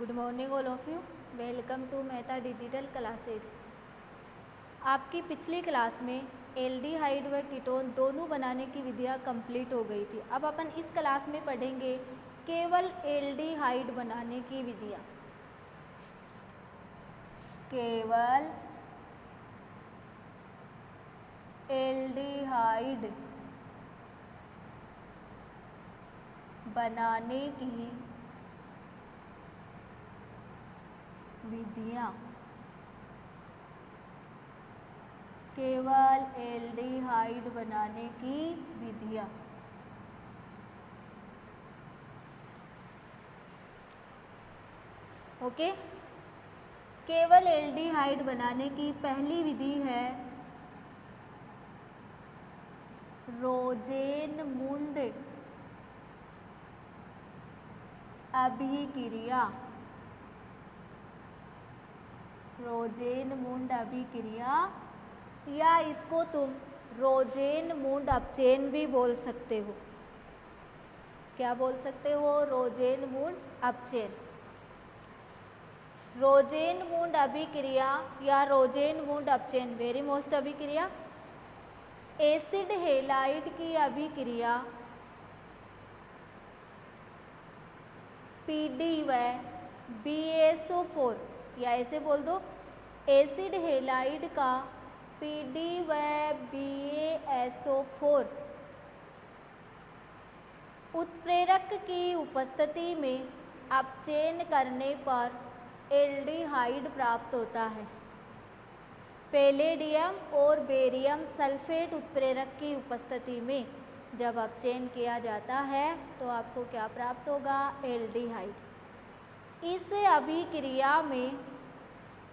Good morning all of you. Welcome to Mehta digital classes. आपकी पिछली class में aldehyde व कीटोन दोनों बनाने की विधियाँ कंप्लीट हो गई थी। अब अपन इस क्लास में पढ़ेंगे केवल एल्डिहाइड बनाने की विधियाँ। केवल एल्डिहाइड बनाने की विधियाँ। केवल एल्डिहाइड बनाने की विधियाँ। ओके, केवल एल्डिहाइड बनाने की पहली विधि है रोजेनमुंड अभिक्रिया। रोजेनमुंड अभिक्रिया या इसको तुम रोजेनमुंड अपचयन भी बोल सकते हो। क्या बोल सकते हो? रोजेनमुंड अपचयन। रोजेनमुंड अभिक्रिया या रोजेनमुंड अपचयन वेरी मोस्ट अभिक्रिया। एसिड हेलाइड की अभिक्रिया PD व BaSO4 या ऐसे बोल दो एसिड हेलाइड का PD व BaSO4 उत्प्रेरक की उपस्थिति में अपचयन करने पर एल्डिहाइड प्राप्त होता है। पैलेडियम और बेरियम सल्फेट उत्प्रेरक की उपस्थिति में जब अपचयन किया जाता है तो आपको क्या प्राप्त होगा? एल्डिहाइड। इस अभिक्रिया में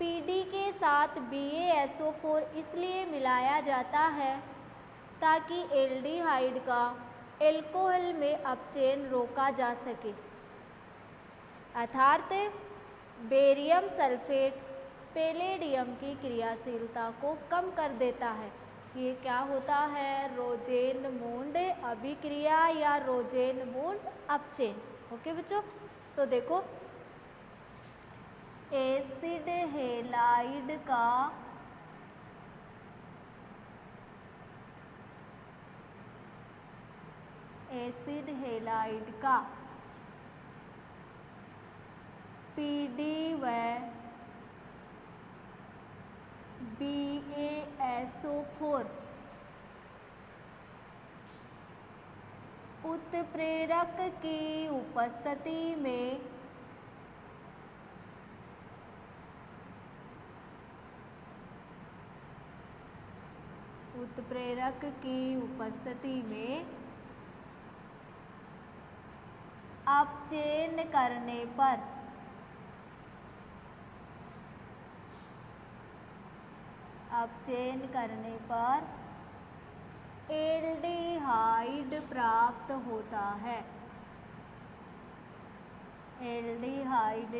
PD के साथ BaSO4 इसलिए मिलाया जाता है ताकि एल्डिहाइड का एल्कोहल में अपचयन रोका जा सके। अर्थात बेरियम सल्फेट पैलेडियम की क्रियाशीलता को कम कर देता है। ये क्या होता है? रोजेनमुंड अभिक्रिया या रोजेनमुंड अपचयन। ओके बच्चों, तो देखो एसिड हेलाइड का PD व BaSO4 उत्प्रेरक की उपस्थिति में अपचयन करने पर एल्डिहाइड प्राप्त होता है। एल्डिहाइड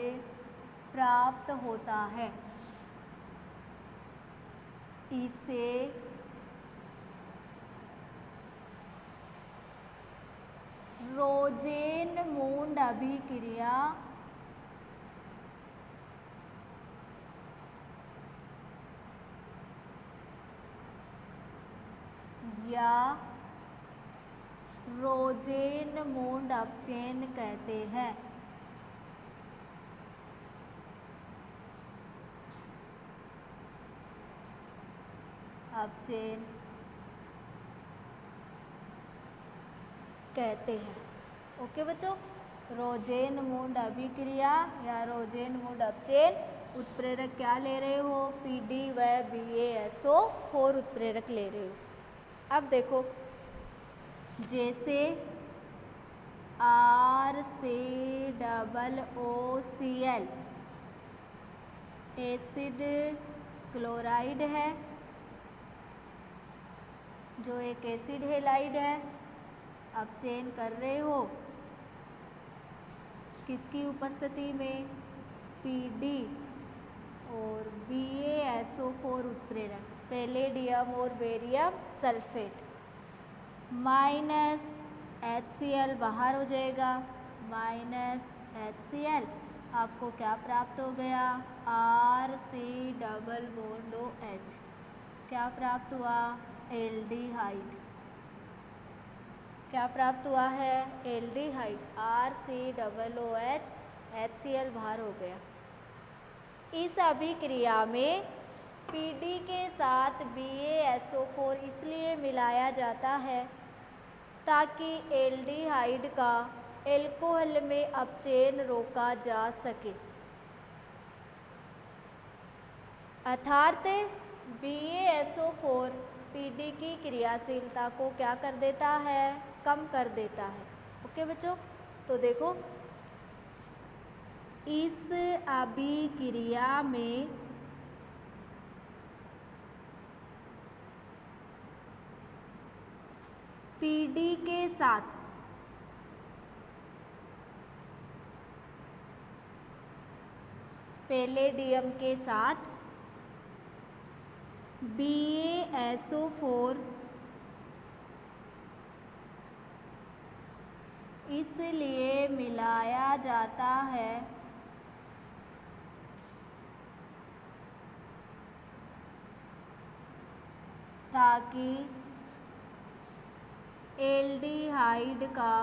प्राप्त होता है। इसे रोजेनमुंड अभिक्रिया या रोजेनमुंड अपचयन कहते हैं। अपचयन कहते हैं। ओके बच्चों, रोजेनमुंड अभिक्रिया या रोजेनमुंड अपचयन उत्प्रेरक क्या ले रहे हो? PD व BaSO4 उत्प्रेरक ले रहे हो। अब देखो जैसे RCOOCl एसिड क्लोराइड है जो एक एसिड हेलाइड है। अपचयन कर रहे हो किसकी उपस्थिति में? PD और BaSO4 उत्प्रेरक पैलेडियम और बेरियम सल्फेट माइनस HCl बाहर हो जाएगा, माइनस HCl आपको क्या प्राप्त हो गया, R C double bond O H. क्या प्राप्त हुआ, एल्डिहाइड। क्या प्राप्त हुआ है, aldehyde, R C double O H, HCl बाहर हो गया। इस अभिक्रिया में PD के साथ BaSO4 इसलिए मिलाया जाता है ताकि एल्डिहाइड का एल्कोहल में अपचयन रोका जा सके। अर्थात BaSO4 PD की क्रियाशीलता को क्या कर देता है, कम कर देता है। ओके बच्चों, तो देखो इस अभिक्रिया में PD के साथ पैलेडियम के साथ BaSO4 इसलिए मिलाया जाता है ताकि एल्डिहाइड का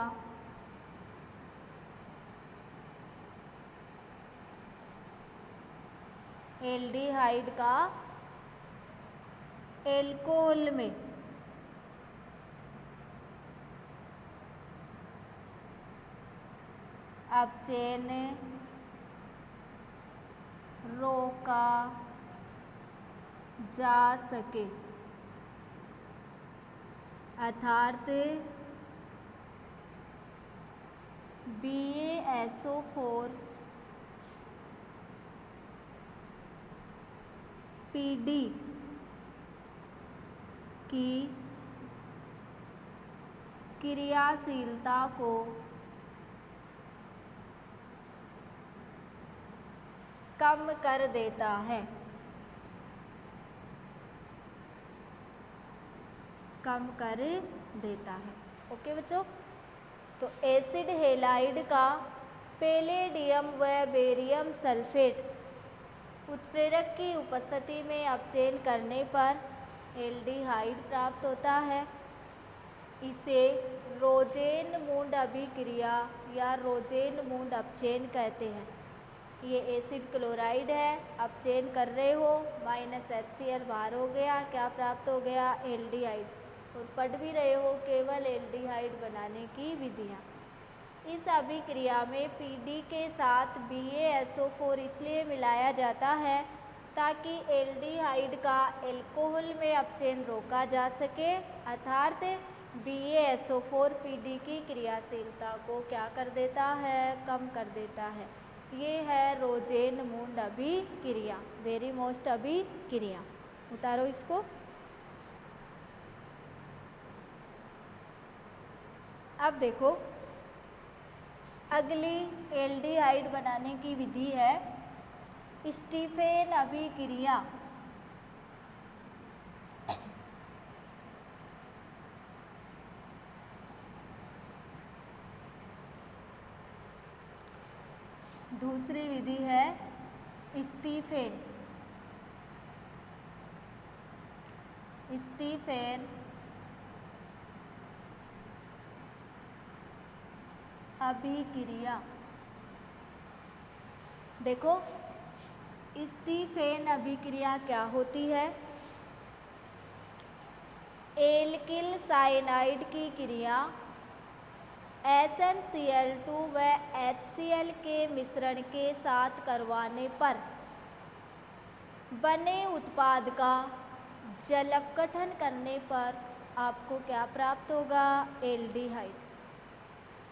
एल्कोहल में अपचयन रोका जा सके। अर्थात BaSO4 PD की क्रियाशीलता को कम कर देता है, कम कर देता है। ओके बच्चों, तो एसिड हेलाइड का पैलेडियम व बेरियम सल्फेट उत्प्रेरक की उपस्थिति में अपचयन करने पर एल्डिहाइड प्राप्त होता है। इसे रोजेनमुंड अभिक्रिया या रोजेनमुंड अपचयन कहते हैं। ये एसिड क्लोराइड है, अपचयन कर रहे हो, -HCl बाहर हो गया, क्या प्राप्त हो गया, एल्डिहाइड। और पढ़ भी रहे हो केवल एल्डिहाइड बनाने की विधियाँ। इस अभिक्रिया में PD के साथ BaSO4 इसलिए मिलाया जाता है ताकि एल्डिहाइड का एल्कोहल में अपचयन रोका जा सके। अर्थात BaSO4 PD की क्रियाशीलता को क्या कर देता है, कम कर देता है। ये है रोजेनमुंड अभिक्रिया, वेरी मोस्ट अभिक्रिया। उतारो इसको। अब देखो अगली एल्डिहाइड बनाने की विधि है स्टीफेन अभिक्रिया। दूसरी विधि है स्टीफेन अभिक्रिया। देखो स्टीफेन अभिक्रिया क्या होती है, एल्किल साइनाइड की क्रिया SnCl2 व HCl के मिश्रण के साथ करवाने पर बने उत्पाद का जल अपघटन करने पर आपको क्या प्राप्त होगा, एल्डिहाइड।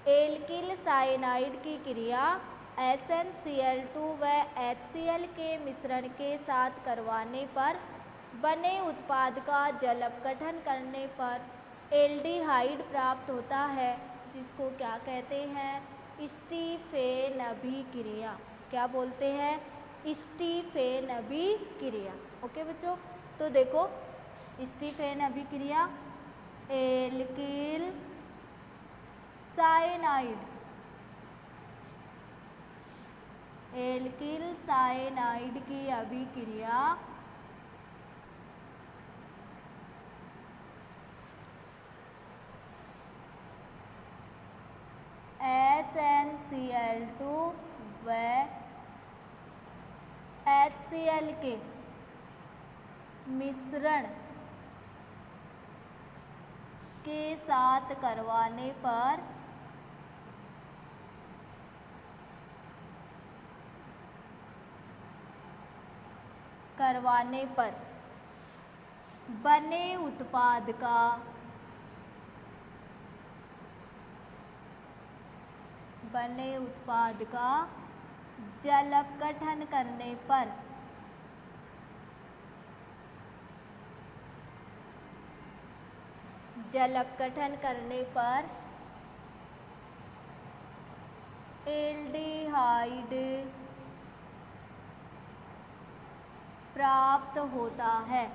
एल्किल साइनाइड की क्रिया SnCl2 व HCl के मिश्रण के साथ करवाने पर बने उत्पाद का जल अपघटन करने पर एल्डिहाइड प्राप्त होता है, जिसको क्या कहते हैं, स्टीफेन अभिक्रिया। क्या बोलते हैं, स्टीफेन अभिक्रिया। ओके बच्चों, तो देखो स्टीफेन अभिक्रिया एल्किल साइनाइड एल्किल साइनाइड की अभिक्रिया SnCl2 व HCl के मिश्रण के साथ करवाने पर बने उत्पाद का जल अपघटन करने पर एल्डिहाइड प्राप्त होता है।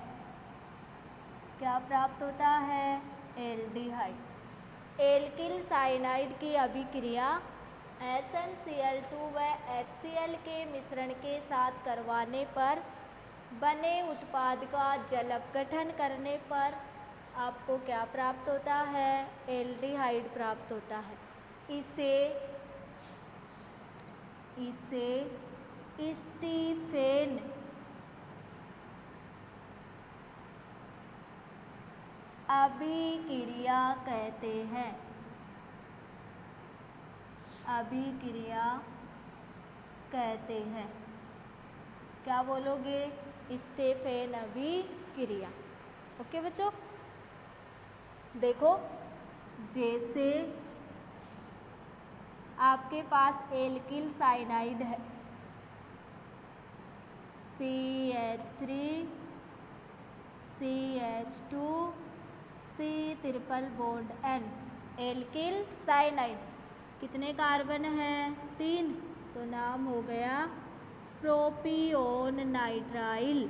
क्या प्राप्त होता है? एल्डिहाइड। एल्किल साइनाइड की अभिक्रिया SnCl2 व HCl के मिश्रण के साथ करवाने पर बने उत्पाद का जल अपघटन करने पर आपको क्या प्राप्त होता है? एल्डिहाइड प्राप्त होता है। इसे स्टीफेन अभिक्रिया कहते हैं। क्या बोलोगे? स्टीफेन अभिक्रिया। ओके बच्चों, देखो जैसे आपके पास एल्किल साइनाइड है CH3 CH2 C triple bond N। Alkyl cyanide कितने कार्बन है? 3, तो नाम हो गया प्रोपियोन नाइट्राइल।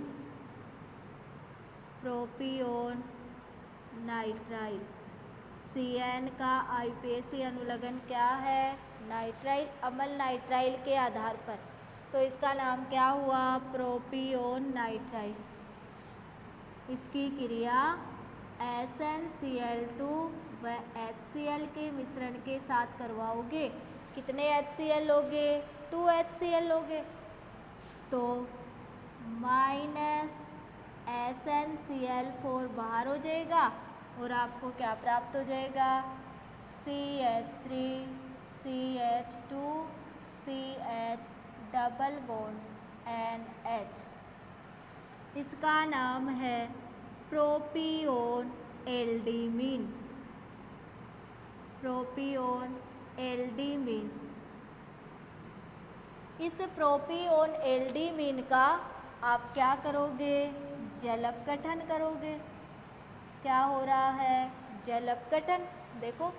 CN का आईपीएसी अनुलग्न क्या है? नाइट्राइल। अम्ल नाइट्राइल के आधार पर, तो इसका नाम क्या हुआ? प्रोपियोन नाइट्राइल। इसकी क्रिया SnCl2 व HCl के मिश्रण के साथ करवाओगे। कितने HCl लोगे? 2 HCl लोगे, तो -SnCl4 बाहर हो जाएगा और आपको क्या प्राप्त हो जाएगा? CH3 CH2 CH double bond NH। इसका नाम है प्रोपियोन एल्डीमीन। इस प्रोपियोन एल्डीमीन का आप क्या करोगे? जल अपघटन करोगे। क्या हो रहा है? जल अपघटन। देखो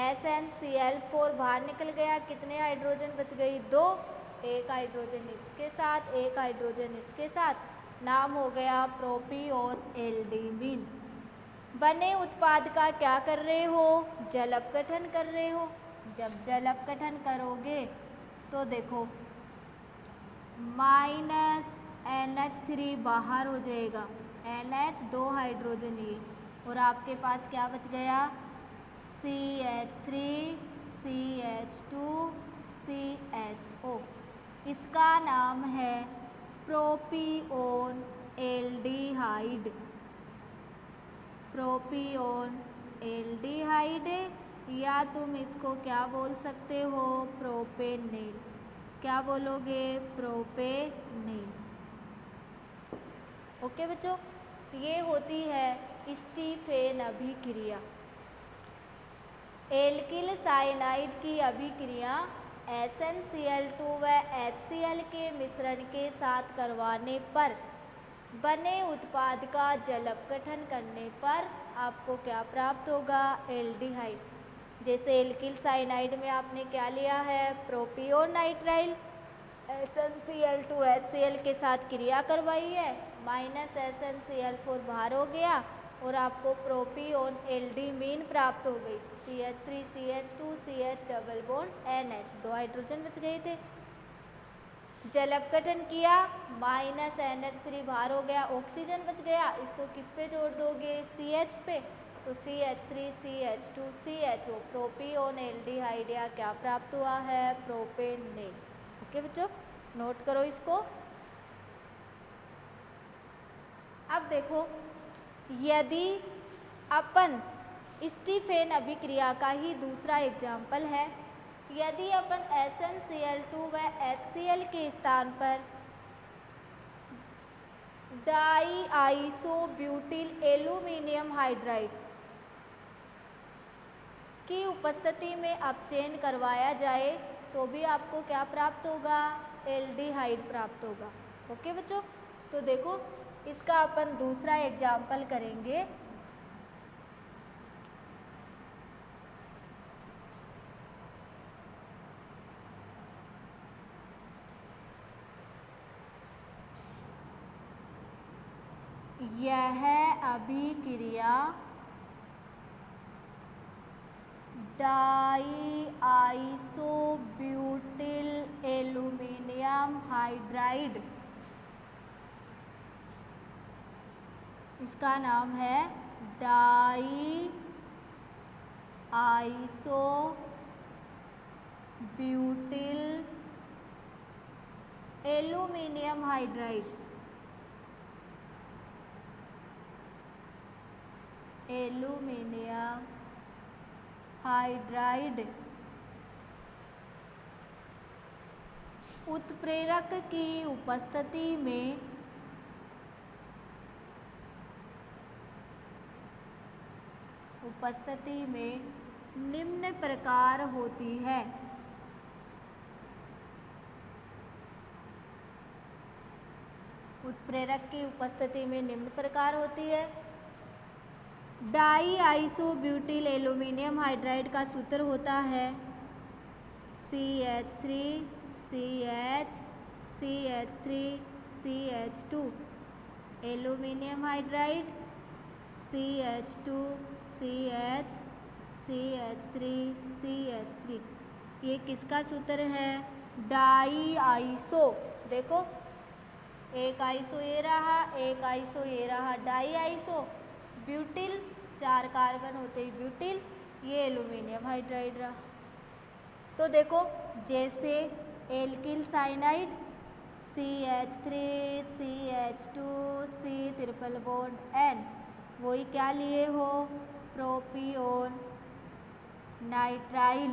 SnCl4 बाहर निकल गया, कितने हाइड्रोजन बच गई? 2। एक हाइड्रोजन इसके साथ, एक हाइड्रोजन इसके साथ, नाम हो गया प्रोपियोन एल्डीमीन। बने उत्पाद का क्या कर रहे हो? जल अपघटन कर रहे हो। जब जल अपघटन करोगे तो देखो -NH3 बाहर हो जाएगा, NH 2 हाइड्रोजन ये, और आपके पास क्या बच गया? CH3 CH2 CHO। इसका नाम है प्रोपियोन एल्डिहाइड, या तुम इसको क्या बोल सकते हो? प्रोपेनेल। क्या बोलोगे? प्रोपेनेल। ओके बच्चों, ये होती है स्टीफेन अभिक्रिया। एल्किल साइनाइड की अभिक्रिया SnCl2 व HCl के मिश्रण के साथ करवाने पर बने उत्पाद का जल अपघटन करने पर आपको क्या प्राप्त होगा? एल्डिहाइड। जैसे एल्किल साइनाइड में आपने क्या लिया है? प्रोपियोन नाइट्राइल। SnCl2 HCl के साथ क्रिया करवाई है, -SnCl4 बाहर हो गया और आपको प्रोपियोन एल्डीमीन प्राप्त हो गई। CH3 CH2 CH double bond NH, 2 hydrogen बच गए थे। जल अपघटन किया, -NH3 बाहर हो गया, ऑक्सीजन बच गया, इसको किस पे जोड़ दोगे, CH पे, तो CH3 CH2 CHO, प्रोपियोन एल्डिहाइड या क्या प्राप्त हुआ है, प्रोपेनेल। ओके बच्चों, नोट करो इसको। अब देखो, यदि अपन स्टीफेन अभिक्रिया का ही दूसरा एग्जाम्पल है, यदि अपन SnCl2 व HCl के स्थान पर डाई आइसोब्यूटिल एल्यूमिनियम हाइड्राइड की उपस्थिति में अपचयन करवाया जाए तो भी आपको क्या प्राप्त होगा, एल्डिहाइड प्राप्त होगा। ओके बच्चों, तो देखो इसका अपन दूसरा एग्जाम्पल करेंगे। यह अभिक्रिया डाई आइसोब्यूटिल एल्यूमिनियम हाइड्राइड, इसका नाम है di isobutyl aluminium hydride, aluminium hydride उत्प्रेरक की उपस्थिति में निम्न प्रकार होती है। उत्प्रेरक की उपस्थिति में निम्न प्रकार होती है। डाई आइसोब्यूटिल एल्यूमिनियम हाइड्राइड का सूत्र होता है CH3 CH CH3 CH2, aluminium hydride CH2 CH CH3 CH3। ये किसका सूत्र है, डाई आइसो, देखो एक आइसो ये रहा, एक आइसो ये रहा, डाई आइसो ब्यूटिल, 4 कार्बन होते ही ब्यूटिल, ये एल्यूमिनियम हाइड्राइड रहा। तो देखो जैसे alkyl cyanide CH3 CH2 C triple bond N, वही क्या लिए हो, प्रोपियोन नाइट्राइल।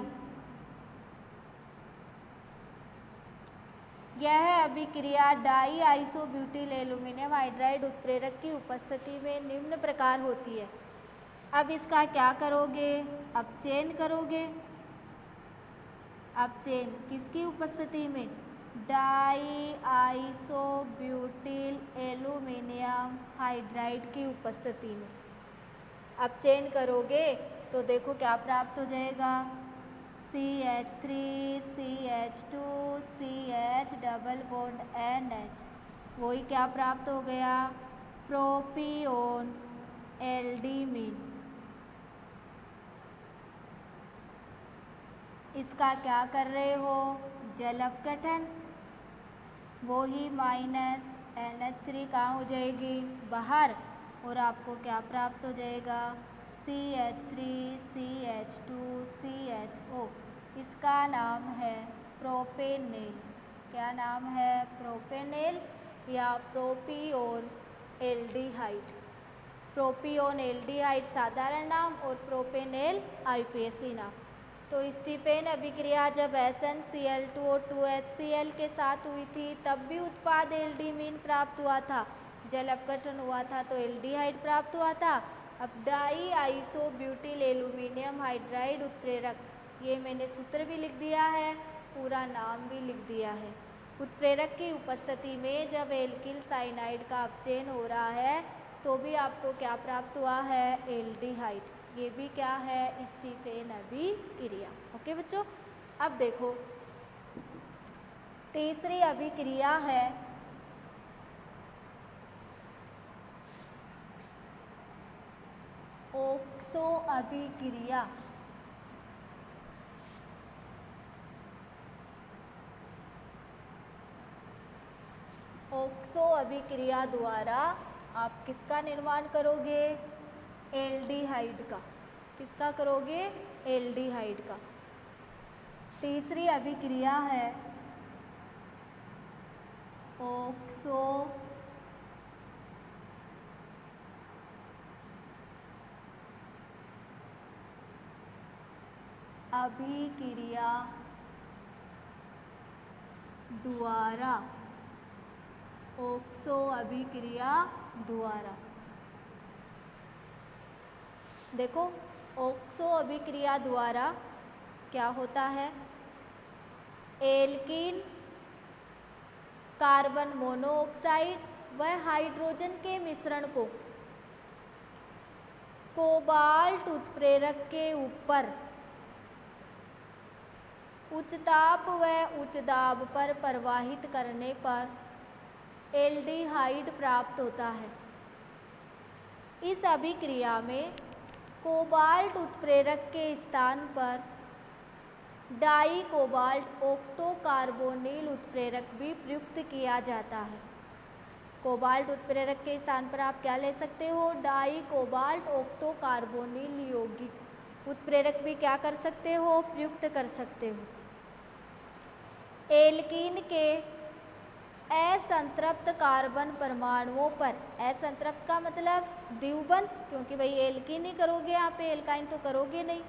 यह अभिक्रिया डाई आइसोब्यूटिल एल्यूमिनियम हाइड्राइड उत्प्रेरक की उपस्थिति में निम्न प्रकार होती है। अब इसका क्या करोगे, अपचयन करोगे। अपचयन किसकी उपस्थिति में, डाई आइसोब्यूटिल एल्यूमिनियम हाइड्राइड की उपस्थिति में अपचयन करोगे तो देखो क्या प्राप्त हो जाएगा, CH3 CH2 CH double bond NH, वही क्या प्राप्त हो गया, प्रोपियोन एल्डिमीन। इसका क्या कर रहे हो, जल अपघटन, वो ही -NH3 कहाँ हो जाएगी, बाहर, और आपको क्या प्राप्त हो जाएगा, CH3 CH2 CHO, इसका नाम है प्रोपेनेल। क्या नाम है, प्रोपेनेल या प्रोपियोन एल्डिहाइड। प्रोपियोन एल्डिहाइड साधारण नाम और प्रोपेनेल आईपीएसी नाम। तो स्टीफेन अभिक्रिया जब SnCl2 और 2HCl के साथ हुई थी तब भी उत्पाद एल्डिमीन प्राप्त हुआ था, जल अपघटन हुआ था तो एल्डिहाइड प्राप्त हुआ था। अब डाई आइसोब्यूटिल एल्यूमिनियम हाइड्राइड उत्प्रेरक, ये मैंने सूत्र भी लिख दिया है, पूरा नाम भी लिख दिया है। उत्प्रेरक की उपस्थिति में जब एल्किल साइनाइड का अपचयन हो रहा है तो भी आपको क्या प्राप्त हुआ है, एल्डिहाइड। ये भी क्या है, स्टीफेन अभिक्रिया। ओके बच्चों, अब देखो तीसरी अभिक्रिया है ऑक्सो अभिक्रिया। ऑक्सो अभिक्रिया द्वारा आप किसका निर्माण करोगे? एल्डिहाइड का। किसका करोगे? एल्डिहाइड का। तीसरी अभिक्रिया है ऑक्सो अभिक्रिया द्वारा। ऑक्सो अभिक्रिया द्वारा। देखो, ऑक्सो अभिक्रिया द्वारा क्या होता है? एल्कीन कार्बन मोनोऑक्साइड व हाइड्रोजन के मिश्रण को कोबाल्ट उत्प्रेरक के ऊपर उच्च ताप व उच्च दाब पर प्रवाहित करने पर एल्डिहाइड प्राप्त होता है। इस अभिक्रिया में कोबाल्ट उत्प्रेरक के स्थान पर डाई कोबाल्ट ऑक्टो कार्बोनिल उत्प्रेरक भी प्रयुक्त किया जाता है। कोबाल्ट उत्प्रेरक के स्थान पर आप क्या ले सकते हो? डाई कोबाल्ट ऑक्टो कार्बोनिल यौगिक उत्प्रेरक भी क्या कर सकते हो? प्रयुक्त कर सकते हो। एल्कीन के असंतृप्त कार्बन परमाणुओं पर, असंतृप्त का मतलब द्विबंध, क्योंकि भाई एल्कीन ही करोगे यहाँ पे, एल्काइन तो करोगे नहीं।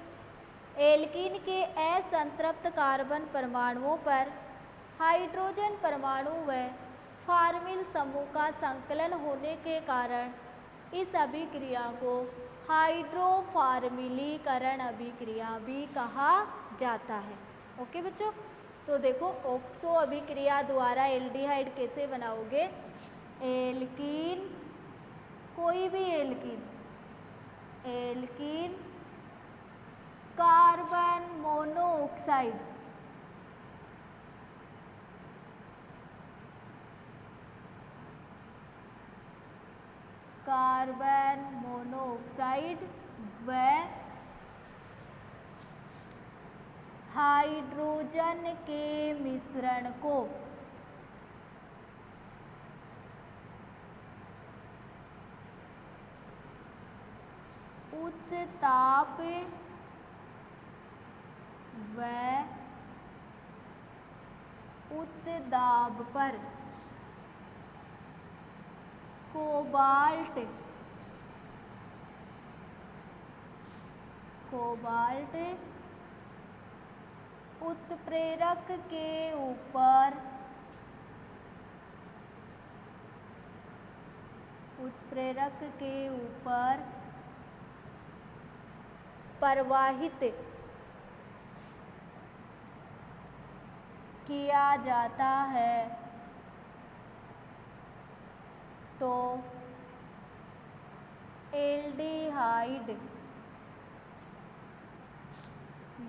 एल्कीन के असंतृप्त कार्बन परमाणुओं पर हाइड्रोजन परमाणु व फार्मिल समूह का संकलन होने के कारण इस अभिक्रिया को हाइड्रोफार्मिलीकरण अभिक्रिया भी कहा जाता है। ओके बच्चों, तो देखो ऑक्सो अभिक्रिया द्वारा एल्डिहाइड कैसे बनाओगे? एल्कीन, कोई भी alkene, alkene carbon monoxide, carbon monoxide व हाइड्रोजन के मिश्रण को उच्च ताप व उच्च दाब पर कोबाल्ट उत्प्रेरक के ऊपर प्रवाहित किया जाता है तो एल्डिहाइड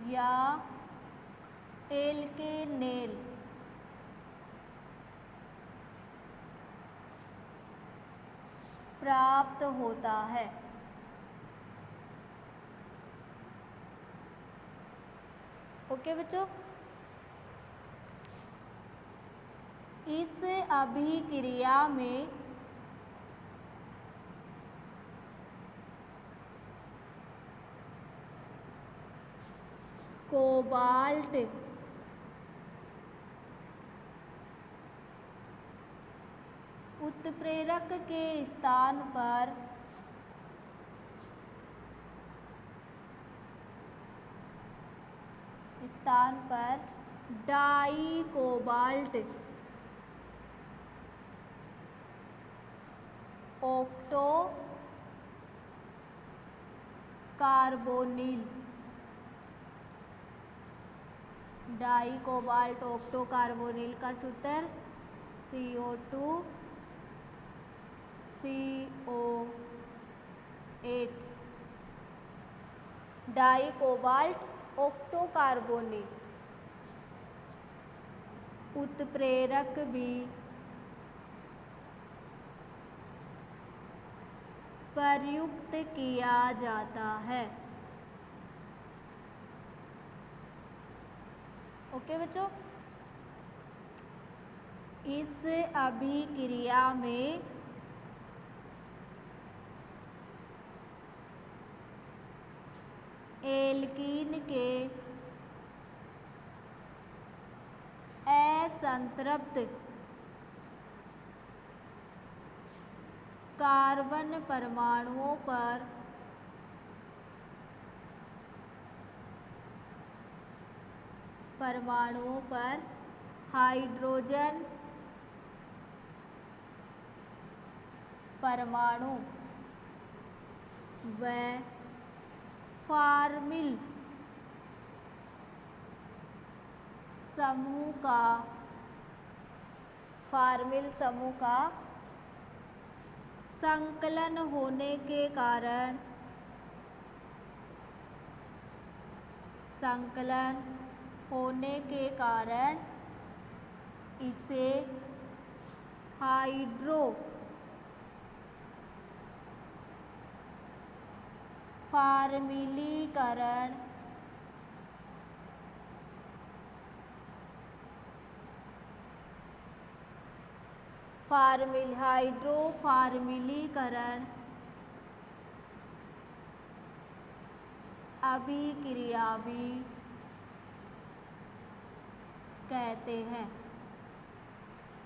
या एल्केनेल प्राप्त होता है। ओके बच्चों, इस अभिक्रिया में कोबाल्ट उत्प्रेरक के स्थान पर di cobalt octo carbonyl, di cobalt octo carbonyl का सूत्र CO2CO8, die cobalt octo carbonyl उत्प्रेरक भी प्रयुक्त किया जाता है। ओके बच्चों, इस अभिक्रिया में एल्कीन के असंतृप्त कार्बन परमाणुओं पर हाइड्रोजन परमाणु व फॉर्मिल समूह का संकलन होने के कारण इसे हाइड्रोफॉर्मिलीकरण अभिक्रिया भी कहते हैं।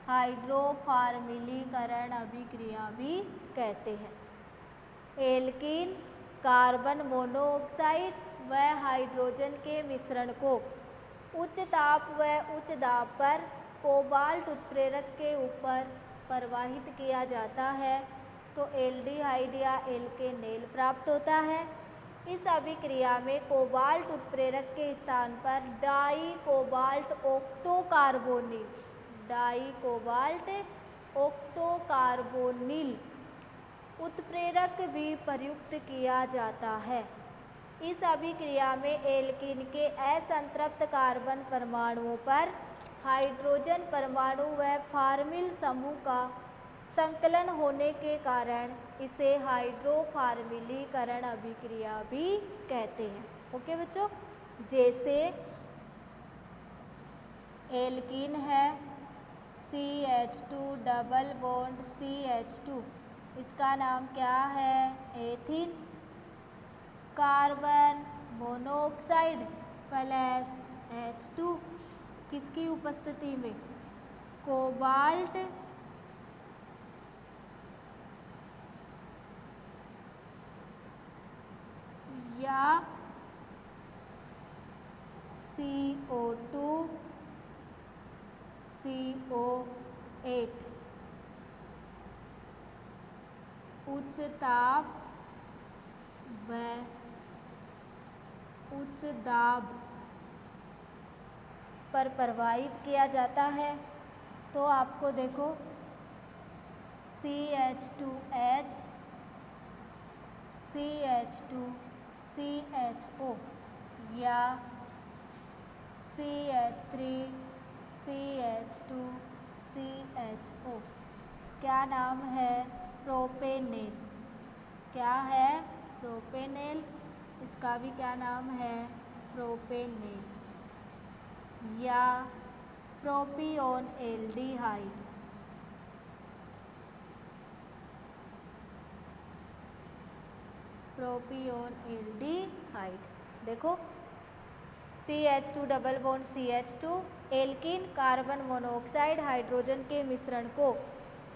हाइड्रोफॉर्मिलीकरण अभिक्रिया भी कहते हैं। एल्कीन कार्बन मोनोऑक्साइड व हाइड्रोजन के मिश्रण को उच्च ताप व उच्च दाब पर कोबाल्ट उत्प्रेरक के ऊपर प्रवाहित किया जाता है तो एल्डिहाइड या एल्केनेल प्राप्त होता है। इस अभिक्रिया में कोबाल्ट उत्प्रेरक के स्थान पर डाई कोबाल्ट ऑक्टोकार्बोनिल उत्प्रेरक भी प्रयुक्त किया जाता है। इस अभिक्रिया में एल्कीन के असंतृप्त कार्बन परमाणुओं पर हाइड्रोजन परमाणु व फॉर्मिल समूह का संकलन होने के कारण इसे हाइड्रोफॉर्मिलीकरण अभिक्रिया भी कहते हैं। ओके बच्चों, जैसे एल्कीन है CH2 डबल बॉन्ड CH2, इसका नाम क्या है? Ethene. Carbon monoxide plus H2 किसकी उपस्थिति में? कोबाल्ट या CO2 CO8 उच्च ताप व उच्च दाब पर प्रवाहित किया जाता है। तो आपको देखो CH2H CH2CHO या CH3CH2CHO क्या नाम है? प्रोपेनेल। क्या है? प्रोपेनेल। इसका भी क्या नाम है? प्रोपेनेल या प्रोपियोन एल्डिहाइड। प्रोपियोन एल्डिहाइड। देखो CH2 double bond CH2 alkene carbon monoxide hydrogen के मिश्रण को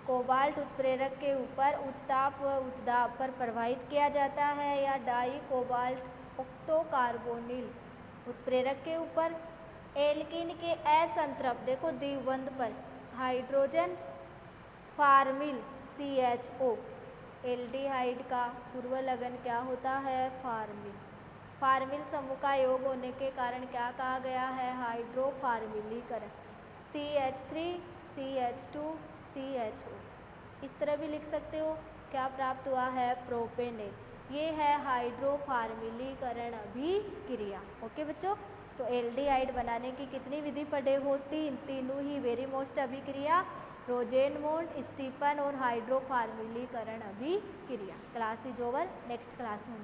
कोबाल्ट उत्प्रेरक के ऊपर उच्च ताप व उच्च दाब पर प्रवाहित किया जाता है या डाई कोबाल्ट ऑक्टोकार्बोनिल उत्प्रेरक के ऊपर एल्कीन के असंतृप्त, देखो द्विबंध पर हाइड्रोजन फॉर्मिल CHO एल्डिहाइड का पूर्व लगन क्या होता है? फॉर्मिल। फॉर्मिल समूह का योग होने के कारण क्या कहा गया है? हाइड्रोफॉर्मिलीकरण। CH3 CH2 CHO इस तरह भी लिख सकते हो। क्या प्राप्त हुआ है? प्रोपेनेल। ये है हाइड्रोफॉर्मिलीकरण अभिक्रिया। ओके बच्चों, तो एल्डिहाइड बनाने की कितनी विधि पढ़े हो? तीनों ही वेरी मोस्ट अभिक्रिया, रोजेनमोंड, स्टीफन और हाइड्रोफॉर्मिलीकरण अभिक्रिया। Class is over, next class में